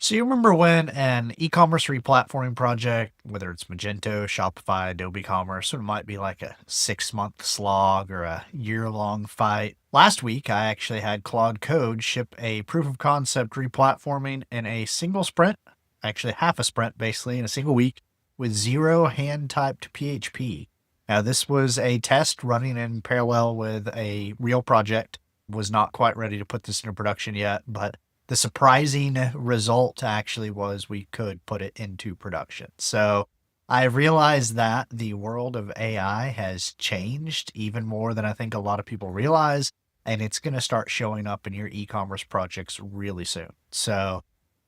So you remember when an e-commerce replatforming project, whether it's Magento, Shopify, Adobe Commerce, or it might be like a 6-month slog or a year-long fight. Last week, I actually had Claude Code ship a proof of concept replatforming in a single sprint, actually half a sprint basically in a single week with zero hand-typed PHP. Now, this was a test running in parallel with a real project. Was not quite ready to put this into production yet, but the surprising result actually was we could put it into production. So I realized that the world of AI has changed even more than I think a lot of people realize, and it's going to start showing up in your e-commerce projects really soon. So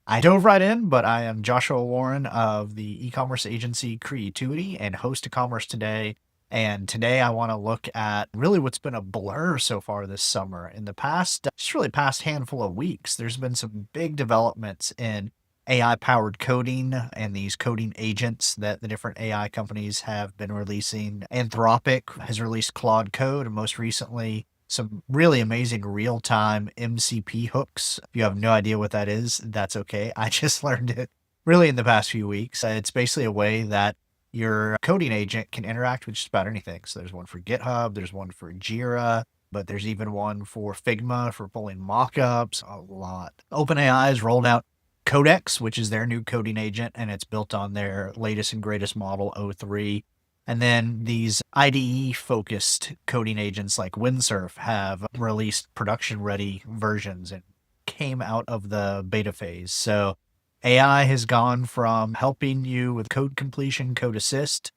I dove right in, but I am Joshua Warren of the e-commerce agency Creativity and host Ecommerce today. And today I want to look at really what's been a blur so far this summer. In the past, just really past handful of weeks, there's been some big developments in AI powered coding and these coding agents that the different AI companies have been releasing. Anthropic has released Claude Code, and most recently, some really amazing real-time MCP hooks. If you have no idea what that is, that's okay. I just learned it really in the past few weeks. It's basically a way that your coding agent can interact with just about anything. So there's one for GitHub, there's one for Jira, but there's even one for Figma for pulling mockups, a lot. OpenAI has rolled out Codex, which is their new coding agent, and it's built on their latest and greatest model, O3. And then these IDE-focused coding agents like Windsurf have released production-ready versions and came out of the beta phase. So AI has gone from helping you with code completion, code assist,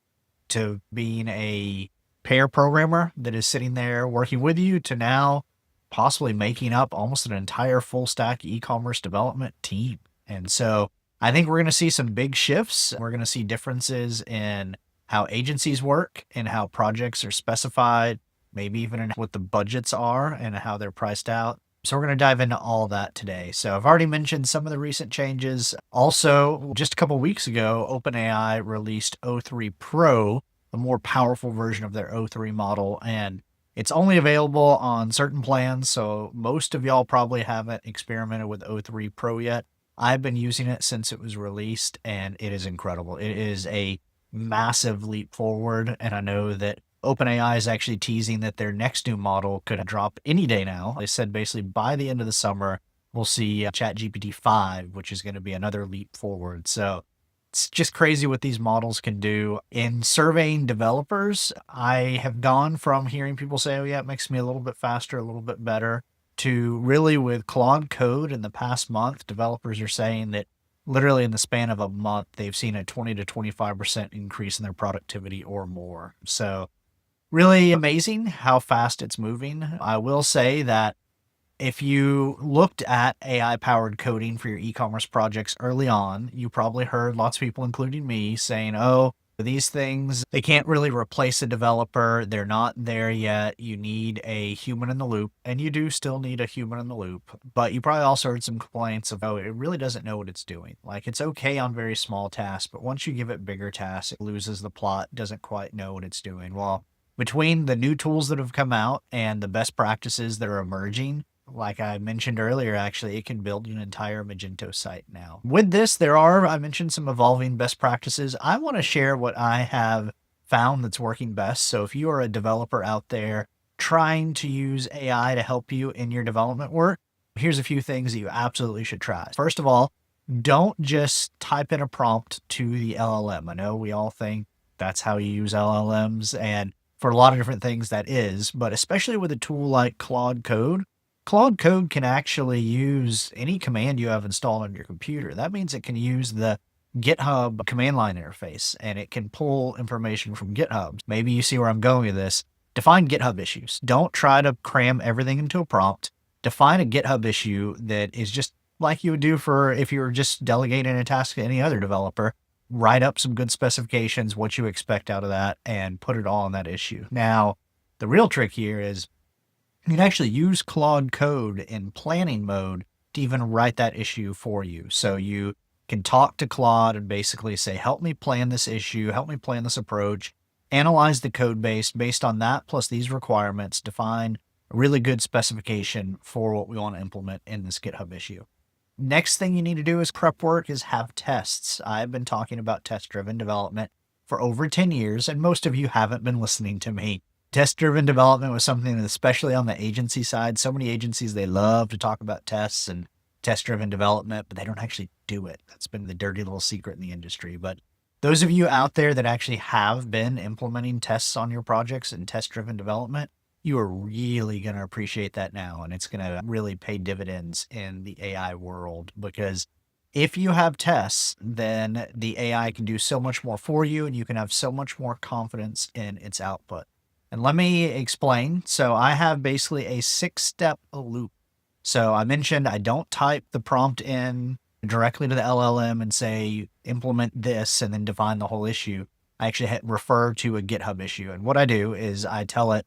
to being a pair programmer that is sitting there working with you, to now possibly making up almost an entire full stack e-commerce development team. And so I think we're going to see some big shifts. We're going to see differences in how agencies work and how projects are specified, maybe even in what the budgets are and how they're priced out. So we're going to dive into all that today. So I've already mentioned some of the recent changes. Also, just a couple weeks ago, OpenAI released O3 Pro, a more powerful version of their O3 model, and it's only available on certain plans. So most of y'all probably haven't experimented with O3 Pro yet. I've been using it since it was released, and it is incredible. It is a massive leap forward, and I know that OpenAI is actually teasing that their next new model could drop any day now. They said basically by the end of the summer, we'll see ChatGPT 5, which is going to be another leap forward. So it's just crazy what these models can do. In surveying developers, I have gone from hearing people say, oh yeah, it makes me a little bit faster, a little bit better, to really with Claude Code in the past month, developers are saying that literally in the span of a month, they've seen a 20 to 25% increase in their productivity or more. So really amazing how fast it's moving. I will say that if you looked at AI-powered coding for your e-commerce projects early on, you probably heard lots of people, including me, saying, oh, these things, they can't really replace a developer. They're not there yet. You need a human in the loop, and you do still need a human in the loop. But you probably also heard some complaints of, oh, it really doesn't know what it's doing. Like, it's okay on very small tasks, but once you give it bigger tasks, it loses the plot, doesn't quite know what it's doing. Well, between the new tools that have come out and the best practices that are emerging, like I mentioned earlier, actually, it can build an entire Magento site now. With this, I mentioned some evolving best practices. I want to share what I have found that's working best. So if you are a developer out there trying to use AI to help you in your development work, here's a few things that you absolutely should try. First of all, don't just type in a prompt to the LLM. I know we all think that's how you use LLMs, and for a lot of different things that is, but especially with a tool like Claude Code, Claude Code can actually use any command you have installed on your computer. That means it can use the GitHub command line interface, and it can pull information from GitHub. Maybe you see where I'm going with this. Define GitHub issues. Don't try to cram everything into a prompt. Define a GitHub issue that is just like you would do for if you were just delegating a task to any other developer. Write up some good specifications, what you expect out of that, and put it all in that issue. Now, the real trick here is you can actually use Claude Code in planning mode to even write that issue for you. So you can talk to Claude and basically say, help me plan this issue, help me plan this approach, analyze the code base based on that, plus these requirements, define a really good specification for what we want to implement in this GitHub issue. Next thing you need to do is prep work is have tests. I've been talking about test-driven development for over 10 years, and most of you haven't been listening to me. Test-driven development was something that, especially on the agency side, so many agencies, they love to talk about tests and test-driven development, but they don't actually do it. That's been the dirty little secret in the industry. But those of you out there that actually have been implementing tests on your projects and test-driven development, you are really going to appreciate that now. And it's going to really pay dividends in the AI world, because if you have tests, then the AI can do so much more for you and you can have so much more confidence in its output. And let me explain. So I have basically a 6-step loop. So I mentioned I don't type the prompt in directly to the LLM and say, implement this and then define the whole issue. I actually refer to a GitHub issue. And what I do is I tell it,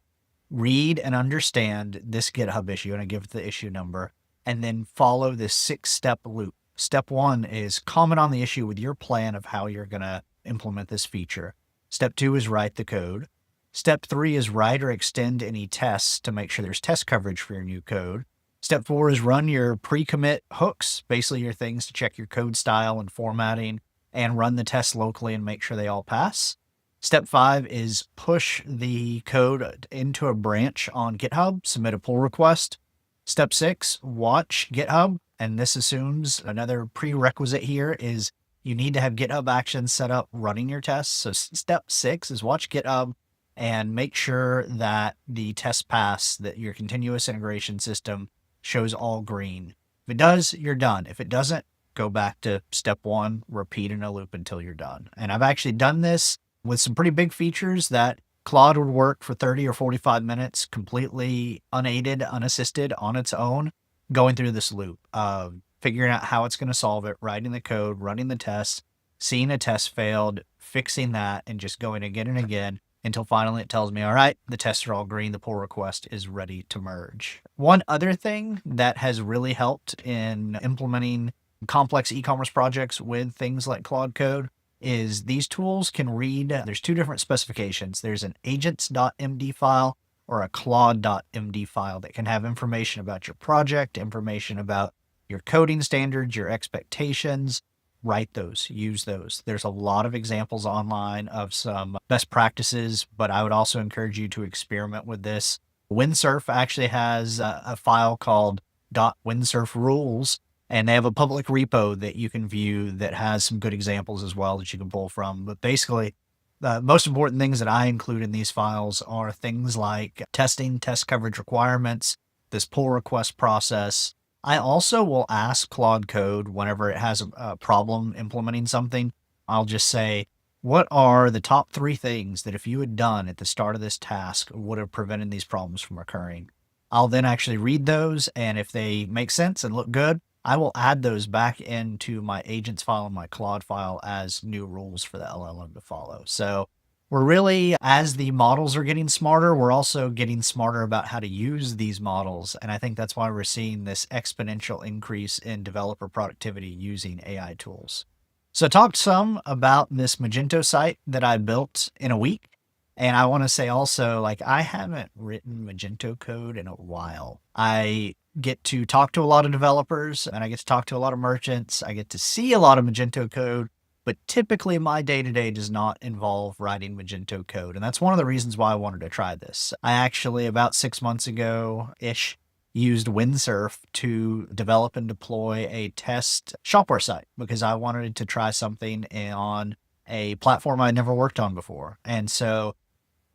read and understand this GitHub issue, and I give it the issue number, and then follow this 6-step loop. Step 1 is comment on the issue with your plan of how you're going to implement this feature. Step 2 is write the code. Step 3 is write or extend any tests to make sure there's test coverage for your new code. Step 4 is run your pre-commit hooks, basically your things to check your code style and formatting, and run the tests locally and make sure they all pass. Step 5 is push the code into a branch on GitHub, submit a pull request. Step 6, watch GitHub. And this assumes another prerequisite here is you need to have GitHub Actions set up running your tests. So step 6 is watch GitHub and make sure that the test pass, that your continuous integration system shows all green. If it does, you're done. If it doesn't, go back to step 1, repeat in a loop until you're done. And I've actually done this with some pretty big features that Claude would work for 30 or 45 minutes, completely unaided, unassisted on its own, going through this loop of figuring out how it's going to solve it, writing the code, running the tests, seeing a test failed, fixing that, and just going again and again until finally it tells me, all right, the tests are all green, the pull request is ready to merge. One other thing that has really helped in implementing complex e-commerce projects with things like Claude Code is these tools can read, there's 2 different specifications. There's an agents.md file or a claude.md file that can have information about your project, information about your coding standards, your expectations. Write those, use those. There's a lot of examples online of some best practices, but I would also encourage you to experiment with this. Windsurf actually has a file called .windsurfrules, and they have a public repo that you can view that has some good examples as well that you can pull from. But basically, the most important things that I include in these files are things like testing, test coverage requirements, this pull request process. I also will ask Claude Code whenever it has a problem implementing something. I'll just say, what are the top 3 things that if you had done at the start of this task would have prevented these problems from occurring? I'll then actually read those, and if they make sense and look good, I will add those back into my agents file and my Claude file as new rules for the LLM to follow. So we're really, as the models are getting smarter, we're also getting smarter about how to use these models. And I think that's why we're seeing this exponential increase in developer productivity using AI tools. So I talked some about this Magento site that I built in a week. And I want to say also, like, I haven't written Magento code in a while. I get to talk to a lot of developers and I get to talk to a lot of merchants. I get to see a lot of Magento code, but typically my day-to-day does not involve writing Magento code. And that's one of the reasons why I wanted to try this. I actually, about 6 months ago-ish, used Windsurf to develop and deploy a test shopware site because I wanted to try something on a platform I'd never worked on before. And so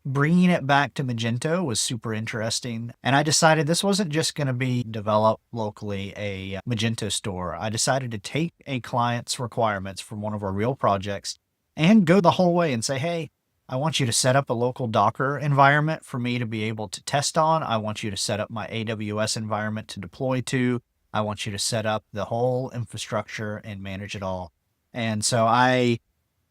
bringing it back to Magento was super interesting. And I decided this wasn't just going to be develop locally a Magento store. I decided to take a client's requirements from one of our real projects and go the whole way and say, hey, I want you to set up a local Docker environment for me to be able to test on. I want you to set up my AWS environment to deploy to. I want you to set up the whole infrastructure and manage it all. And so I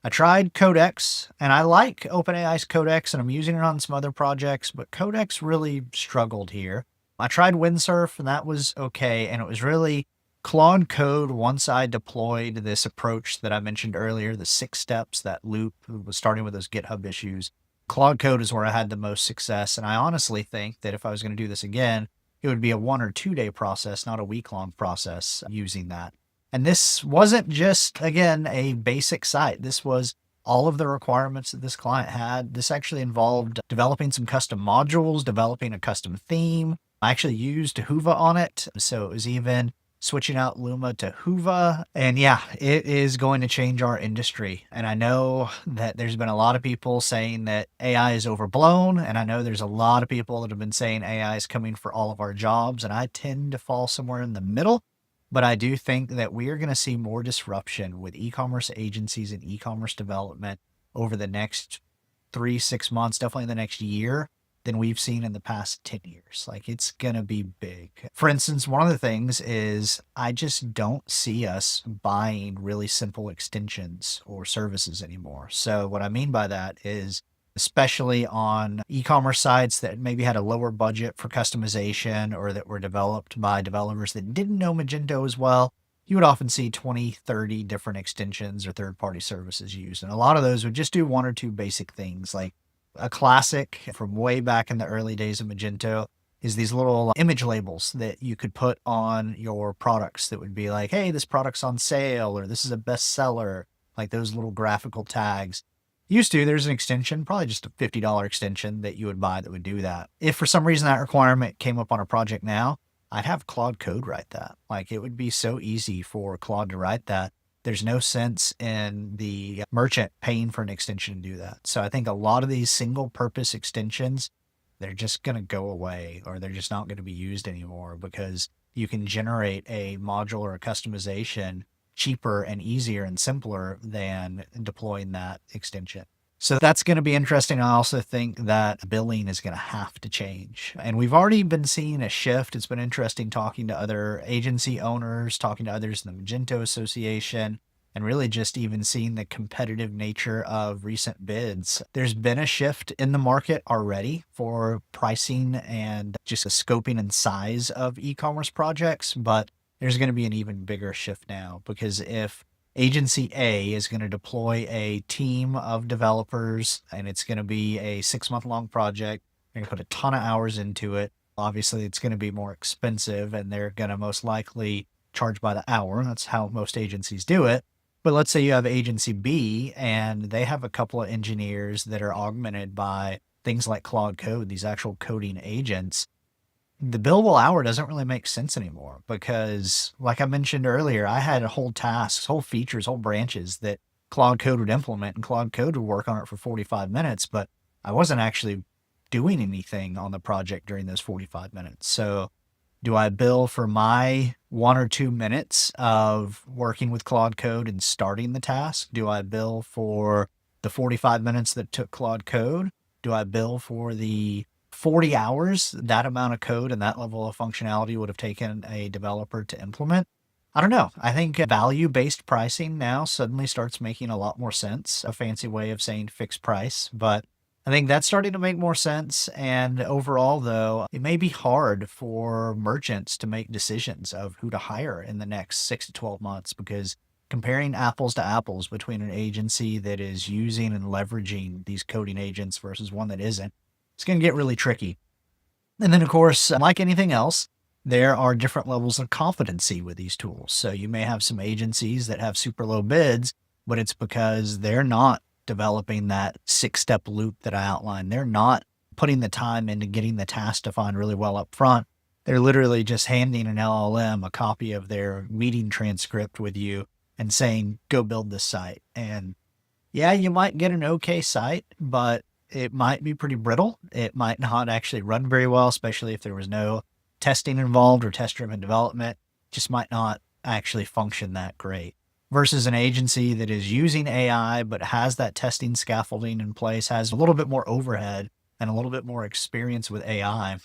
tried Codex, and I like OpenAI's Codex, and I'm using it on some other projects, but Codex really struggled here. I tried Windsurf, and that was okay, and it was really Claude Code once I deployed this approach that I mentioned earlier, the 6 steps, that loop was starting with those GitHub issues. Claude Code is where I had the most success, and I honestly think that if I was going to do this again, it would be a 1 or 2 day process, not a week-long process using that. And this wasn't just, again, a basic site. This was all of the requirements that this client had. This actually involved developing some custom modules, developing a custom theme. I actually used Hoova on it. So it was even switching out Luma to Hoova. And yeah, it is going to change our industry. And I know that there's been a lot of people saying that AI is overblown. And I know there's a lot of people that have been saying AI is coming for all of our jobs. And I tend to fall somewhere in the middle. But I do think that we are going to see more disruption with e-commerce agencies and e-commerce development over the next 3, 6 months, definitely the next year, than we've seen in the past 10 years. Like, it's going to be big. For instance, one of the things is I just don't see us buying really simple extensions or services anymore. So what I mean by that is, especially on e-commerce sites that maybe had a lower budget for customization or that were developed by developers that didn't know Magento as well, you would often see 20, 30 different extensions or third-party services used. And a lot of those would just do one or two basic things. Like a classic from way back in the early days of Magento is these little image labels that you could put on your products that would be like, hey, this product's on sale, or this is a bestseller, like those little graphical tags. There's an extension, probably just a $50 extension that you would buy that would do that. If for some reason that requirement came up on a project now, I'd have Claude Code write that. Like, it would be so easy for Claude to write that. There's no sense in the merchant paying for an extension to do that. So I think a lot of these single purpose extensions, they're just going to go away, or they're just not going to be used anymore, because you can generate a module or a customization cheaper and easier and simpler than deploying that extension. So that's going to be interesting. I also think that billing is going to have to change. And we've already been seeing a shift. It's been interesting talking to other agency owners, talking to others in the Magento Association, and really just even seeing the competitive nature of recent bids. There's been a shift in the market already for pricing and just the scoping and size of e-commerce projects, but there's going to be an even bigger shift now, because if agency A is going to deploy a team of developers and it's going to be a 6-month long project, they're going to put a ton of hours into it. Obviously, it's going to be more expensive and they're going to most likely charge by the hour. That's how most agencies do it. But let's say you have agency B and they have a couple of engineers that are augmented by things like Claude Code, these actual coding agents. The billable hour doesn't really make sense anymore, because like I mentioned earlier, I had whole tasks, whole features, whole branches that Claude Code would implement, and Claude Code would work on it for 45 minutes, but I wasn't actually doing anything on the project during those 45 minutes. So do I bill for my 1 or 2 minutes of working with Claude Code and starting the task? Do I bill for the 45 minutes that took Claude Code? Do I bill for the 40 hours that amount of code and that level of functionality would have taken a developer to implement? I don't know. I think value-based pricing now suddenly starts making a lot more sense, a fancy way of saying fixed price, but I think that's starting to make more sense. And overall, though, it may be hard for merchants to make decisions of who to hire in the next 6 to 12 months, because comparing apples to apples between an agency that is using and leveraging these coding agents versus one that isn't, it's going to get really tricky. And then, of course, like anything else, there are different levels of competency with these tools. So you may have some agencies that have super low bids, but it's because they're not developing that 6-step loop that I outlined. They're not putting the time into getting the task defined really well up front. They're literally just handing an LLM a copy of their meeting transcript with you and saying, go build this site. And yeah, you might get an okay site, but it might be pretty brittle. It might not actually run very well, especially if there was no testing involved or test-driven development. It just might not actually function that great. Versus an agency that is using AI but has that testing scaffolding in place, has a little bit more overhead and a little bit more experience with AI.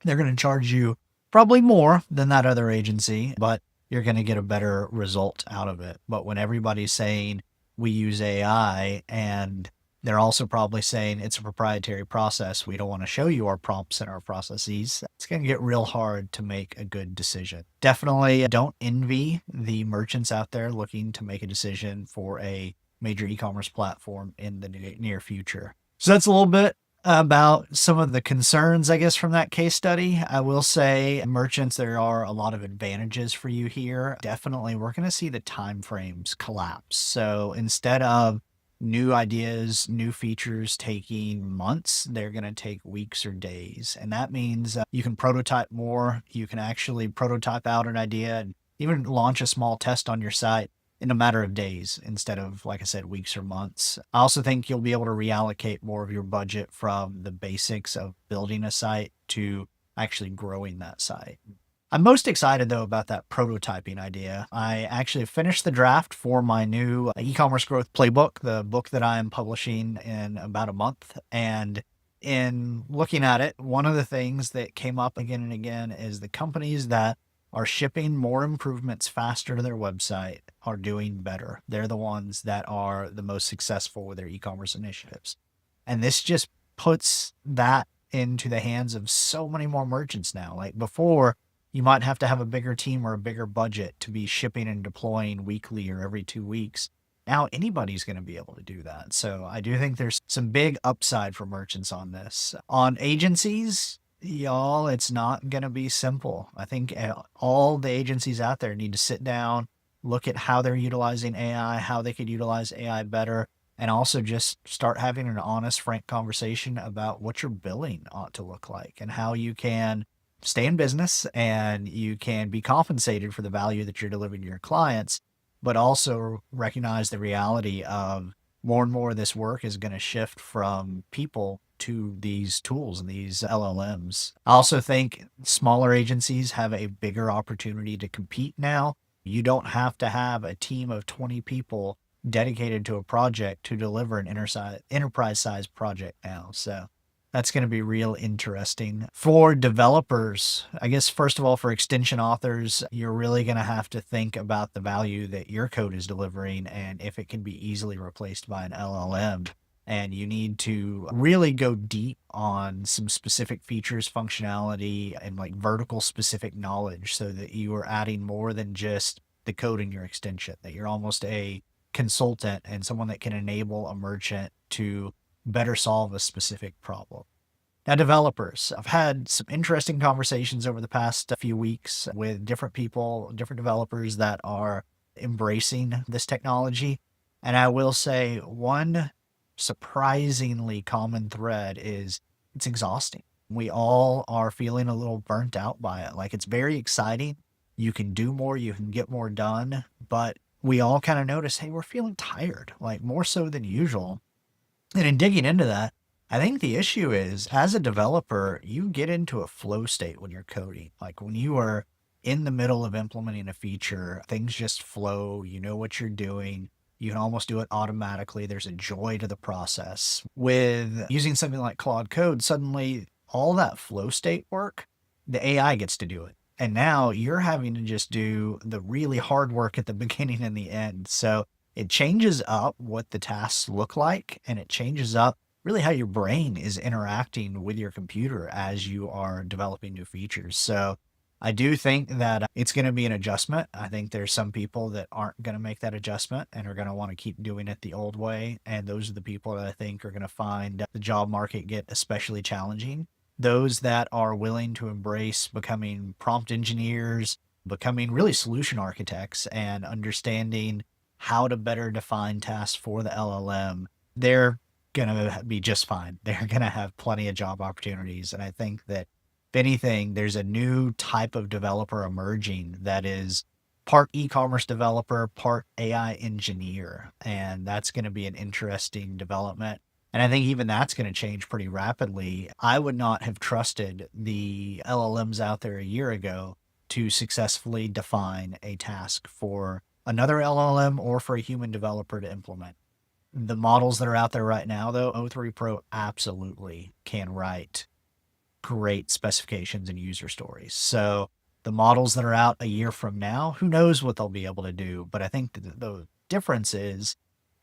They're going to charge you probably more than that other agency, but you're going to get a better result out of it. But when everybody's saying we use AI, and they're also probably saying it's a proprietary process, we don't want to show you our prompts and our processes, it's going to get real hard to make a good decision. Definitely don't envy the merchants out there looking to make a decision for a major e-commerce platform in the near future. So that's a little bit About some of the concerns, I guess, from that case study, I will say merchants, there are a lot of advantages for you here. Definitely, we're going to see the time frames collapse. So instead of new ideas, new features taking months, they're going to take weeks or days. And that means you can prototype more. You can actually prototype out an idea and even launch a small test on your site in a matter of days instead of, like I said, weeks or months. I also think you'll be able to reallocate more of your budget from the basics of building a site to actually growing that site. I'm most excited though about that prototyping idea. I actually finished the draft for my new e-commerce growth playbook, the book that I am publishing in about a month. And in looking at it, one of the things that came up again and again is the companies that are shipping more improvements faster to their website are doing better. They're the ones that are the most successful with their e-commerce initiatives. And this just puts that into the hands of so many more merchants now. Like before, you might have to have a bigger team or a bigger budget to be shipping and deploying weekly or every 2 weeks. Now anybody's going to be able to do that. So I do think there's some big upside for merchants on this. On agencies, y'all, it's not going to be simple. I think all the agencies out there need to sit down, look at how they're utilizing AI, how they could utilize AI better, and also just start having an honest, frank conversation about what your billing ought to look like and how you can stay in business and you can be compensated for the value that you're delivering to your clients, but also recognize the reality of more and more of this work is going to shift from people to these tools and these LLMs. I also think smaller agencies have a bigger opportunity to compete now. You don't have to have a team of 20 people dedicated to a project to deliver an enterprise size project now. So that's going to be real interesting. For developers, I guess, first of all, for extension authors, you're really going to have to think about the value that your code is delivering and if it can be easily replaced by an LLM. And you need to really go deep on some specific features, functionality, and like vertical specific knowledge so that you are adding more than just the code in your extension, that you're almost a consultant and someone that can enable a merchant to better solve a specific problem. Now, developers, I've had some interesting conversations over the past few weeks with different people, different developers that are embracing this technology. And I will say one surprisingly common thread is it's exhausting. We all are feeling a little burnt out by it. Like it's very exciting. You can do more, you can get more done, but we all kind of notice, hey, we're feeling tired, like more so than usual. And in digging into that, I think the issue is as a developer, you get into a flow state when you're coding. Like when you are in the middle of implementing a feature, things just flow. You know what you're doing. You can almost do it automatically. There's a joy to the process. With using something like Claude Code, suddenly all that flow state work, the AI gets to do it. And now you're having to just do the really hard work at the beginning and the end. So it changes up what the tasks look like, and it changes up really how your brain is interacting with your computer as you are developing new features. So I do think that it's going to be an adjustment. I think there's some people that aren't going to make that adjustment and are going to want to keep doing it the old way. And those are the people that I think are going to find the job market get especially challenging. Those that are willing to embrace becoming prompt engineers, becoming really solution architects, and understanding how to better define tasks for the LLM, they're going to be just fine. They're going to have plenty of job opportunities. And I think that if anything, there's a new type of developer emerging that is part e-commerce developer, part AI engineer. And that's going to be an interesting development. And I think even that's going to change pretty rapidly. I would not have trusted the LLMs out there a year ago to successfully define a task for another LLM or for a human developer to implement. The models that are out there right now, though, O3 Pro absolutely can write great specifications and user stories. So the models that are out a year from now, who knows what they'll be able to do. But I think the difference is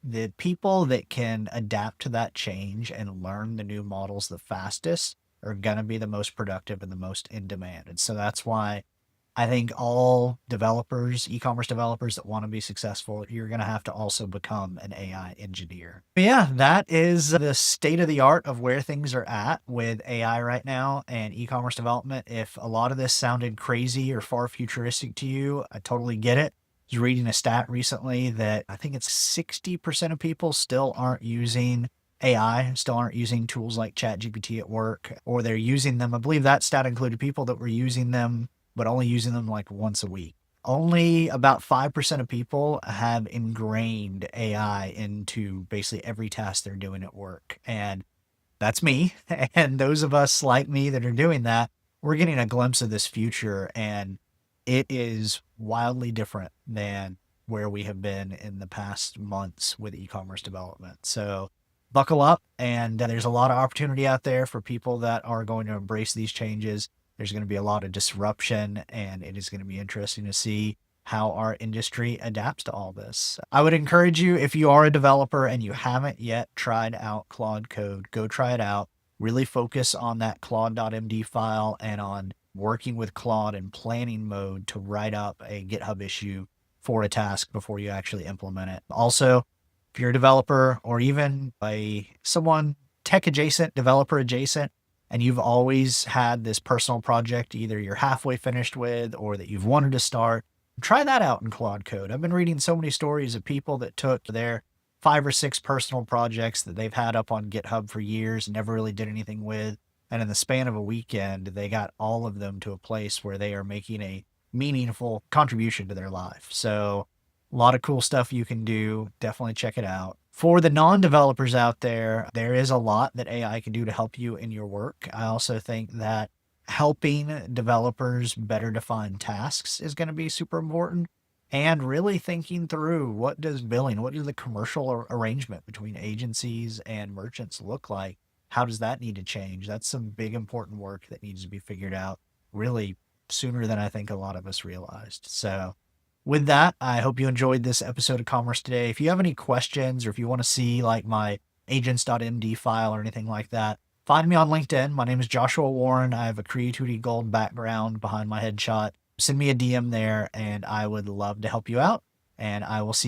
the people that can adapt to that change and learn the new models the fastest are going to be the most productive and the most in demand. And so that's why I think all developers, e-commerce developers that want to be successful, you're going to have to also become an AI engineer. But yeah, that is the state of the art of where things are at with AI right now and e-commerce development. If a lot of this sounded crazy or far futuristic to you, I totally get it. I was reading a stat recently that I think it's 60% of people still aren't using AI, still aren't using tools like ChatGPT at work, or they're using them. I believe that stat included people that were using them but only using them like once a week. Only about 5% of people have ingrained AI into basically every task they're doing at work. And that's me. And those of us like me that are doing that, we're getting a glimpse of this future. And it is wildly different than where we have been in the past months with e-commerce development. So buckle up. And there's a lot of opportunity out there for people that are going to embrace these changes. There's going to be a lot of disruption, and it is going to be interesting to see how our industry adapts to all this. I would encourage you, if you are a developer and you haven't yet tried out Claude Code, go try it out. Really focus on that Claude.md file and on working with Claude in planning mode to write up a GitHub issue for a task before you actually implement it. Also, if you're a developer or even someone tech adjacent, developer adjacent, and you've always had this personal project either you're halfway finished with or that you've wanted to start, try that out in Claude Code. I've been reading so many stories of people that took their 5 or 6 personal projects that they've had up on GitHub for years and never really did anything with. And in the span of a weekend, they got all of them to a place where they are making a meaningful contribution to their life. So a lot of cool stuff you can do. Definitely check it out. For the non-developers out there, there is a lot that AI can do to help you in your work. I also think that helping developers better define tasks is going to be super important. And really thinking through what does billing, what does the commercial arrangement between agencies and merchants look like? How does that need to change? That's some big important work that needs to be figured out really sooner than I think a lot of us realized. So with that, I hope you enjoyed this episode of Commerce Today. If you have any questions or if you want to see like my agents.md file or anything like that, find me on LinkedIn. My name is Joshua Warren. I have a Creativity Gold background behind my headshot. Send me a DM there and I would love to help you out. And I will see